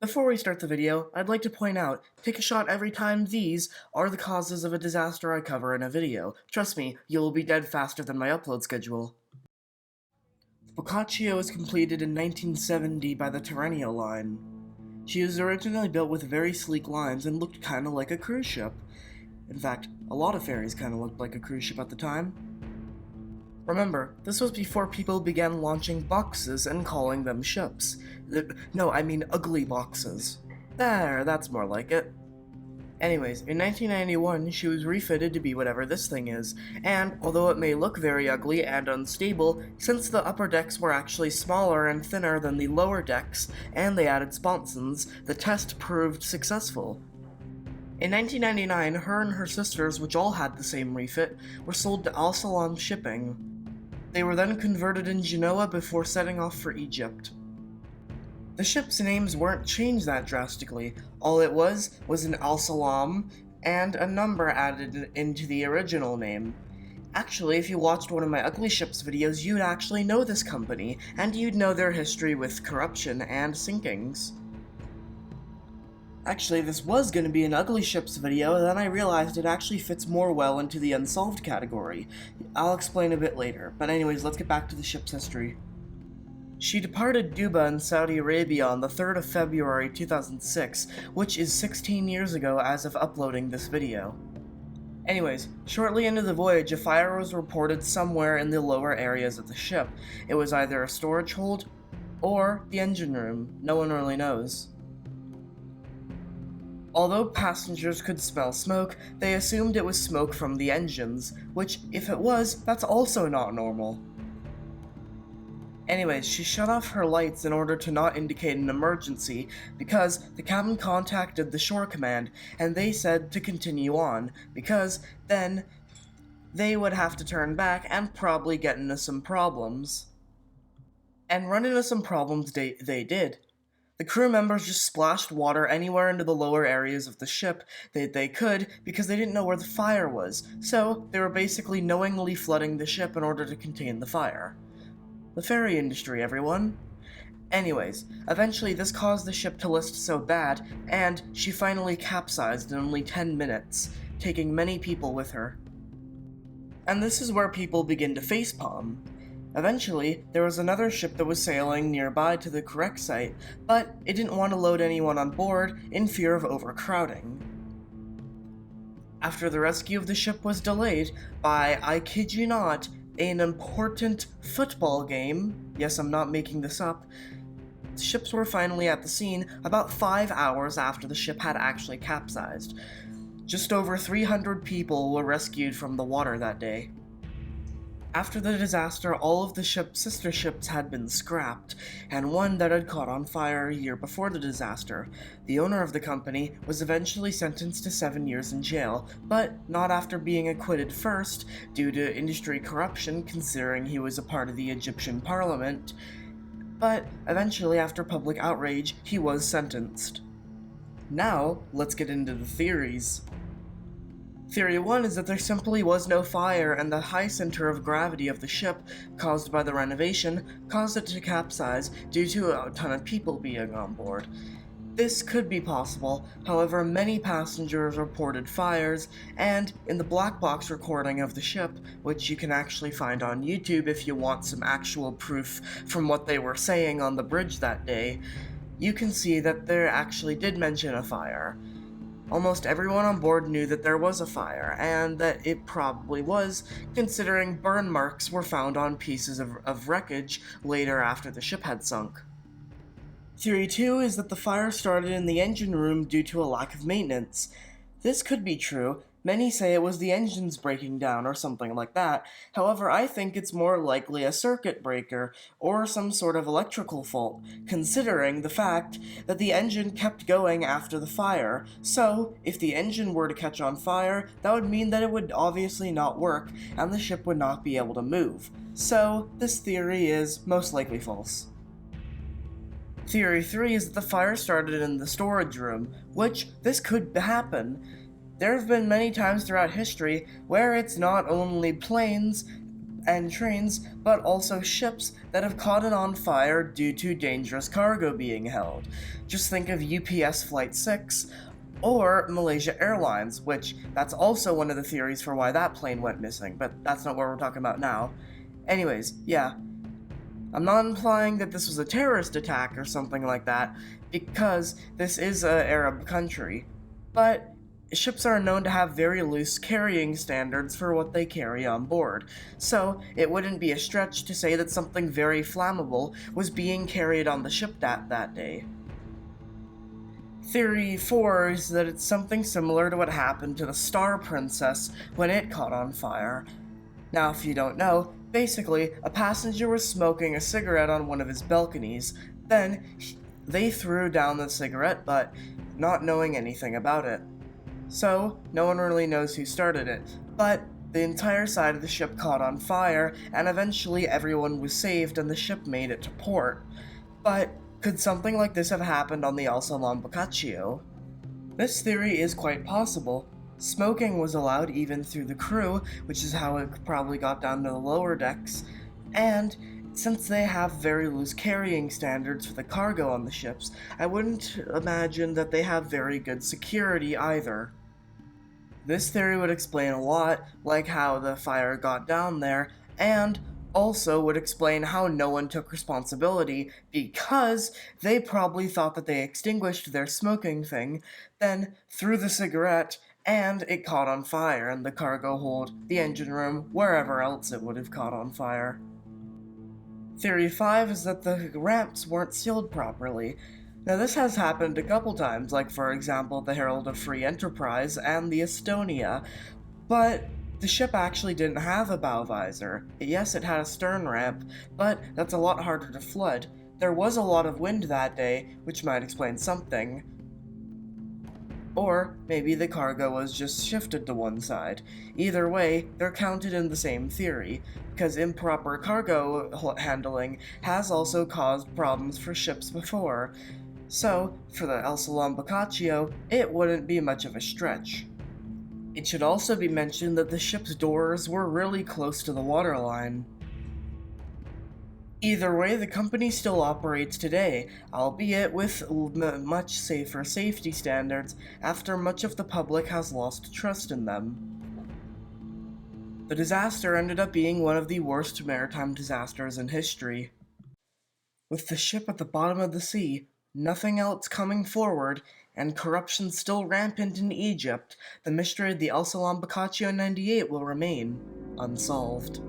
Before we start the video, I'd like to point out, take a shot every time these are the causes of a disaster I cover in a video. Trust me, you'll be dead faster than my upload schedule. Boccaccio was completed in 1970 by the Terrenio line. She was originally built with very sleek lines and looked kinda like a cruise ship. In fact, a lot of ferries kinda looked like a cruise ship at the time. Remember, this was before people began launching boxes and calling them ships. No, I mean ugly boxes. There, that's more like it. Anyways, in 1991, she was refitted to be whatever this thing is, and although it may look very ugly and unstable, since the upper decks were actually smaller and thinner than the lower decks, and they added sponsons, the test proved successful. In 1999, her and her sisters, which all had the same refit, were sold to Salam Shipping. They were then converted in Genoa before setting off for Egypt. The ships' names weren't changed that drastically. All it was an Al-Salam and a number added into the original name. Actually, if you watched one of my Ugly Ships videos, you'd actually know this company, and you'd know their history with corruption and sinkings. Actually, this was going to be an Ugly Ships video, then I realized it actually fits more well into the unsolved category. I'll explain a bit later, but anyways, let's get back to the ship's history. She departed Duba in Saudi Arabia on the 3rd of February 2006, which is 16 years ago as of uploading this video. Anyways, shortly into the voyage, a fire was reported somewhere in the lower areas of the ship. It was either a storage hold or the engine room. No one really knows. Although passengers could smell smoke, they assumed it was smoke from the engines, which, if it was, that's also not normal. Anyways, she shut off her lights in order to not indicate an emergency, because the captain contacted the shore command, and they said to continue on, because then they would have to turn back and probably get into some problems. And run into some problems they did. The crew members just splashed water anywhere into the lower areas of the ship that they could because they didn't know where the fire was, so they were basically knowingly flooding the ship in order to contain the fire. The ferry industry, everyone. Anyways, eventually this caused the ship to list so bad, and she finally capsized in only 10 minutes, taking many people with her. And this is where people begin to facepalm. Eventually, there was another ship that was sailing nearby to the correct site, but it didn't want to load anyone on board in fear of overcrowding. After the rescue of the ship was delayed by, I kid you not, an important football game, yes, I'm not making this up, the ships were finally at the scene about 5 hours after the ship had actually capsized. Just over 300 people were rescued from the water that day. After the disaster, all of the ship's sister ships had been scrapped, and one that had caught on fire a year before the disaster. The owner of the company was eventually sentenced to 7 years in jail, but not after being acquitted first, due to industry corruption considering he was a part of the Egyptian parliament, but eventually after public outrage, he was sentenced. Now, let's get into the theories. Theory 1 is that there simply was no fire, and the high center of gravity of the ship, caused by the renovation, caused it to capsize due to a ton of people being on board. This could be possible, however many passengers reported fires, and in the black box recording of the ship, which you can actually find on YouTube if you want some actual proof from what they were saying on the bridge that day, you can see that there actually did mention a fire. Almost everyone on board knew that there was a fire, and that it probably was, considering burn marks were found on pieces of wreckage later after the ship had sunk. Theory 2 is that the fire started in the engine room due to a lack of maintenance. This could be true. Many say it was the engines breaking down or something like that. However, I think it's more likely a circuit breaker or some sort of electrical fault, considering the fact that the engine kept going after the fire. So, if the engine were to catch on fire, that would mean that it would obviously not work and the ship would not be able to move. So, this theory is most likely false. Theory 3 is that the fire started in the storage room, which this could happen. There have been many times throughout history where it's not only planes and trains, but also ships that have caught on fire due to dangerous cargo being held. Just think of UPS Flight 6 or Malaysia Airlines, which that's also one of the theories for why that plane went missing, but that's not what we're talking about now. Anyways, yeah. I'm not implying that this was a terrorist attack or something like that, because this is an Arab country. But ships are known to have very loose carrying standards for what they carry on board, so it wouldn't be a stretch to say that something very flammable was being carried on the ship that day. Theory 4 is that it's something similar to what happened to the Star Princess when it caught on fire. Now, if you don't know, basically, a passenger was smoking a cigarette on one of his balconies. Then, they threw down the cigarette butt, not knowing anything about it. So, no one really knows who started it, but the entire side of the ship caught on fire, and eventually everyone was saved and the ship made it to port. But could something like this have happened on the Salam Boccaccio? This theory is quite possible. Smoking was allowed even through the crew, which is how it probably got down to the lower decks, and since they have very loose carrying standards for the cargo on the ships, I wouldn't imagine that they have very good security either. This theory would explain a lot, like how the fire got down there, and also would explain how no one took responsibility because they probably thought that they extinguished their smoking thing, then threw the cigarette, and it caught on fire in the cargo hold, the engine room, wherever else it would have caught on fire. Theory 5 is that the ramps weren't sealed properly. Now, this has happened a couple times, like for example the Herald of Free Enterprise and the Estonia, but the ship actually didn't have a bow visor. Yes, it had a stern ramp, but that's a lot harder to flood. There was a lot of wind that day, which might explain something. Or maybe the cargo was just shifted to one side. Either way, they're counted in the same theory, because improper cargo handling has also caused problems for ships before. So, for the Salam Boccaccio, it wouldn't be much of a stretch. It should also be mentioned that the ship's doors were really close to the waterline. Either way, the company still operates today, albeit with much safer safety standards after much of the public has lost trust in them. The disaster ended up being one of the worst maritime disasters in history. With the ship at the bottom of the sea, nothing else coming forward, and corruption still rampant in Egypt, the mystery of the Salam Boccaccio 98 will remain unsolved.